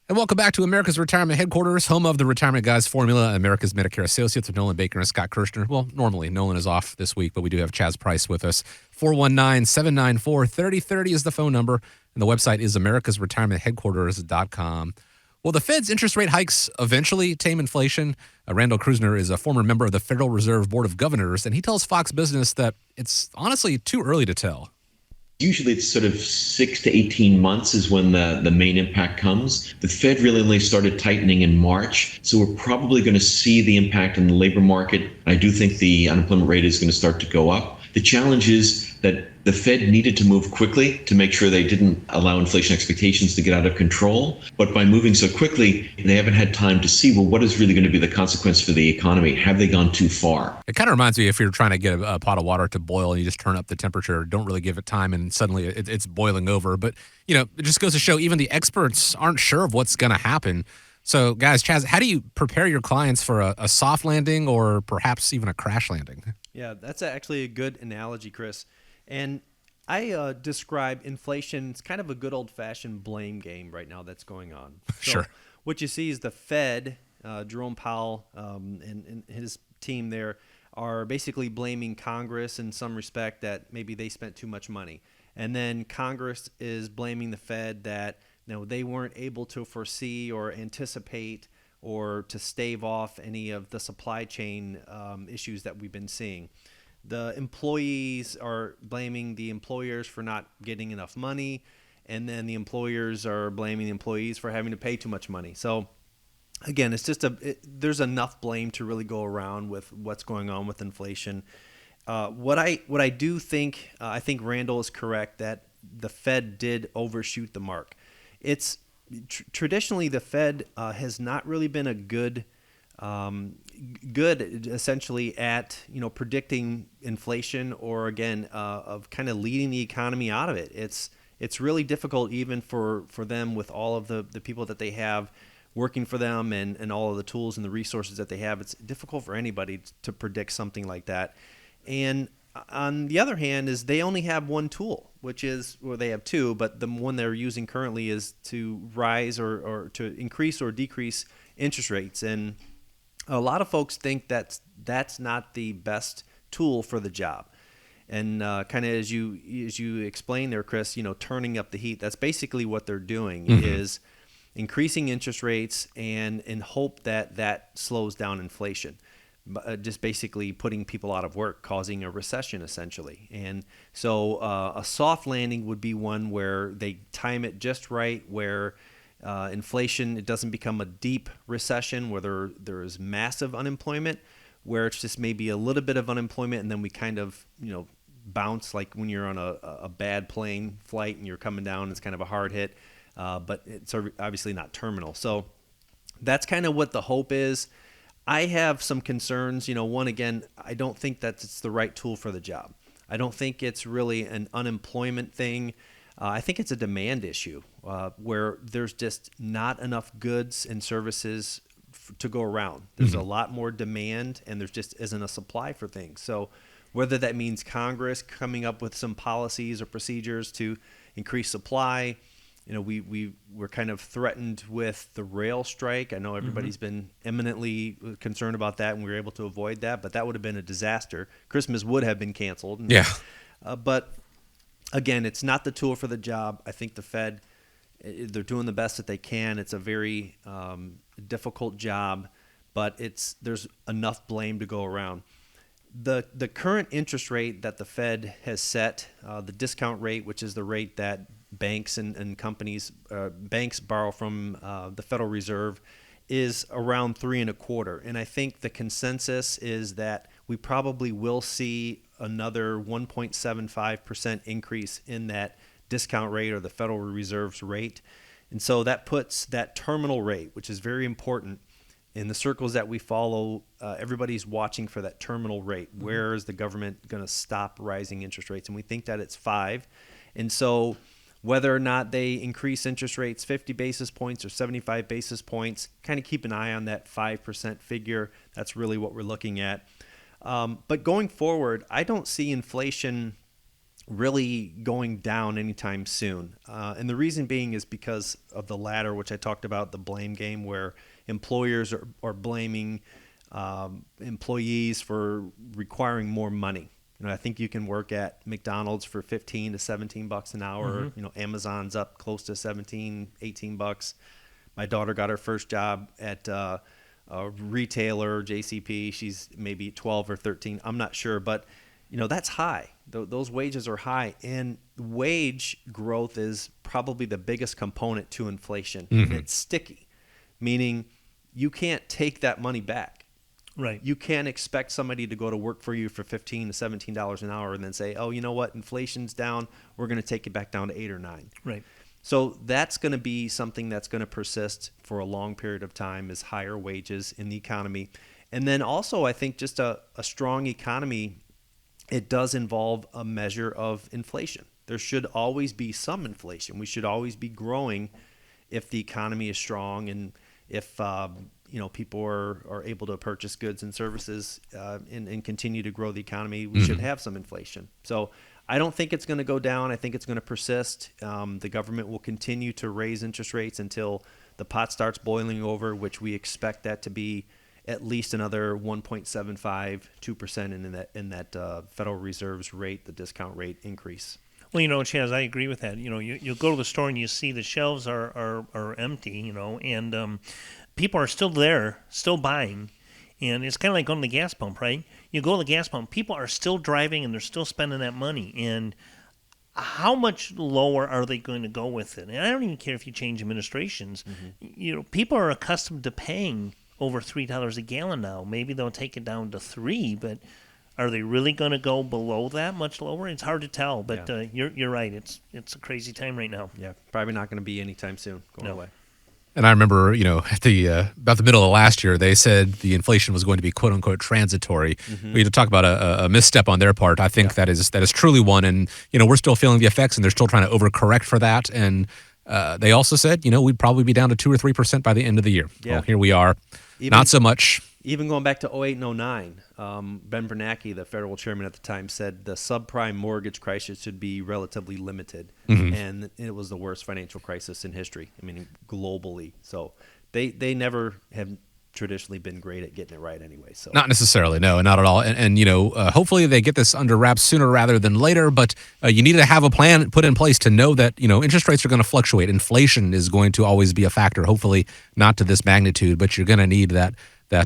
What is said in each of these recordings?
And welcome back to America's Retirement Headquarters, home of the Retirement Guys formula, America's Medicare Associates with Nolan Baker and Scott Kirshner. Well, normally Nolan is off this week, but we do have Chaz Price with us. 419-794-3030 is the phone number, and the website is americasretirementheadquarters.com. Will the Fed's interest rate hikes eventually tame inflation? Randall Krusner is a former member of the Federal Reserve Board of Governors, and he tells Fox Business that it's honestly too early to tell. Usually it's sort of 6 to 18 months is when the main impact comes. The Fed really only started tightening in March, so we're probably going to see the impact on the labor market. I do think the unemployment rate is going to start to go up. The challenge is that the Fed needed to move quickly to make sure they didn't allow inflation expectations to get out of control. But by moving so quickly, they haven't had time to see, well, what is really going to be the consequence for the economy? Have they gone too far? It kind of reminds me if you're trying to get a pot of water to boil and you just turn up the temperature, don't really give it time, and suddenly it's boiling over. But, it just goes to show even the experts aren't sure of what's going to happen. So, guys, Chaz, how do you prepare your clients for a soft landing or perhaps even a crash landing? Yeah, that's actually a good analogy, Chris. And I describe inflation, it's kind of a good old-fashioned blame game right now that's going on. So Sure. What you see is the Fed, Jerome Powell and his team there are basically blaming Congress in some respect that maybe they spent too much money. And then Congress is blaming the Fed that they weren't able to foresee or anticipate or to stave off any of the supply chain issues that we've been seeing. The employees are blaming the employers for not getting enough money, and then the employers are blaming the employees for having to pay too much money. So again, it's just there's enough blame to really go around with what's going on with inflation. What I do think, I think Randall is correct that the Fed did overshoot the mark. It's traditionally the Fed has not really been a good essentially at predicting inflation or again of kind of leading the economy out of it. It's really difficult even for them with all of the people that they have working for them and all of the tools and the resources that they have. It's difficult for anybody to predict something like that. And on the other hand is they only have one tool, which is, well, they have two, but the one they're using currently is to rise or to increase or decrease interest rates. And a lot of folks think that's not the best tool for the job. And kind of as you explained there, Chris, turning up the heat, that's basically what they're doing is increasing interest rates and in hope that slows down inflation. Just basically putting people out of work, causing a recession essentially. And so a soft landing would be one where they time it just right, where inflation, it doesn't become a deep recession where there is massive unemployment, where it's just maybe a little bit of unemployment and then we kind of bounce like when you're on a bad plane flight and you're coming down, it's kind of a hard hit, but it's obviously not terminal. So that's kind of what the hope is. I have some concerns. One, again, I don't think that it's the right tool for the job. I don't think it's really an unemployment thing. I think it's a demand issue where there's just not enough goods and services to go around. There's a lot more demand and there just isn't a supply for things. So whether that means Congress coming up with some policies or procedures to increase supply, we're kind of threatened with the rail strike. I know everybody's been eminently concerned about that, and we were able to avoid that, but that would have been a disaster. Christmas would have been canceled. Yeah. But again, it's not the tool for the job. I think the Fed, they're doing the best that they can. It's a very difficult job, but there's enough blame to go around. The current interest rate that the Fed has set, the discount rate, which is the rate that banks and companies, banks borrow from the Federal Reserve, is around 3.25%. And I think the consensus is that we probably will see another 1.75% increase in that discount rate or the Federal Reserve's rate. And so that puts that terminal rate, which is very important in the circles that we follow. Everybody's watching for that terminal rate. Where is the government going to stop rising interest rates? And we think that it's 5. And so whether or not they increase interest rates 50 basis points or 75 basis points, kind of keep an eye on that 5% figure. That's really what we're looking at. But going forward, I don't see inflation really going down anytime soon. And the reason being is because of the latter, which I talked about, the blame game, where employers are blaming employees for requiring more money. I think you can work at McDonald's for 15 to 17 bucks an hour. Amazon's up close to 17, 18 bucks. My daughter got her first job at a retailer, JCP. She's maybe 12 or 13. I'm not sure, but that's high. Those wages are high, and wage growth is probably the biggest component to inflation. And it's sticky, meaning you can't take that money back. Right. You can't expect somebody to go to work for you for $15 to $17 an hour and then say, oh, you know what, inflation's down, we're going to take it back down to 8 or 9. Right. So that's going to be something that's going to persist for a long period of time, is higher wages in the economy. And then also, I think just a strong economy, it does involve a measure of inflation. There should always be some inflation. We should always be growing if the economy is strong, and if people are able to purchase goods and services and continue to grow the economy. We should have some inflation. So I don't think it's going to go down. I think it's going to persist. The government will continue to raise interest rates until the pot starts boiling over, which we expect that to be at least another 1.75, 2% in that Federal Reserve's rate, the discount rate increase. Well, Chaz, I agree with that. You go to the store and you see the shelves are empty, and people are still there, still buying. And it's kind of like going to the gas pump, right? You go to the gas pump, people are still driving and they're still spending that money. And how much lower are they going to go with it? And I don't even care if you change administrations. People are accustomed to paying over $3 a gallon now. Maybe they'll take it down to $3, but are they really going to go below that much lower? It's hard to tell, but you're right. It's a crazy time right now. Yeah, probably not going to be anytime soon going away. And I remember, at the about the middle of last year, they said the inflation was going to be "quote unquote" transitory. We had to talk about a misstep on their part. I think that is truly one, and we're still feeling the effects, and they're still trying to overcorrect for that. And they also said, we'd probably be down to 2 or 3% by the end of the year. Yeah. Well, here we are, not so much. Even going back to 08 and 09, Ben Bernanke, the federal chairman at the time, said the subprime mortgage crisis should be relatively limited. And it was the worst financial crisis in history, globally. So they never have traditionally been great at getting it right anyway. So Not necessarily, no, not at all. And hopefully they get this under wraps sooner rather than later, but you need to have a plan put in place to know that, interest rates are going to fluctuate. Inflation is going to always be a factor, hopefully not to this magnitude, but you're going to need that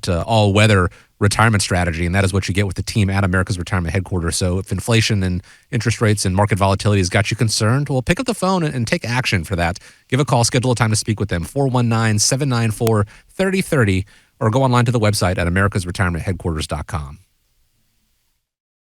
all-weather retirement strategy, and that is what you get with the team at America's Retirement Headquarters. So if inflation and interest rates and market volatility has got you concerned, well, pick up the phone and take action for that. Give a call, schedule a time to speak with them, 419-794-3030, or go online to the website at americasretirementheadquarters.com.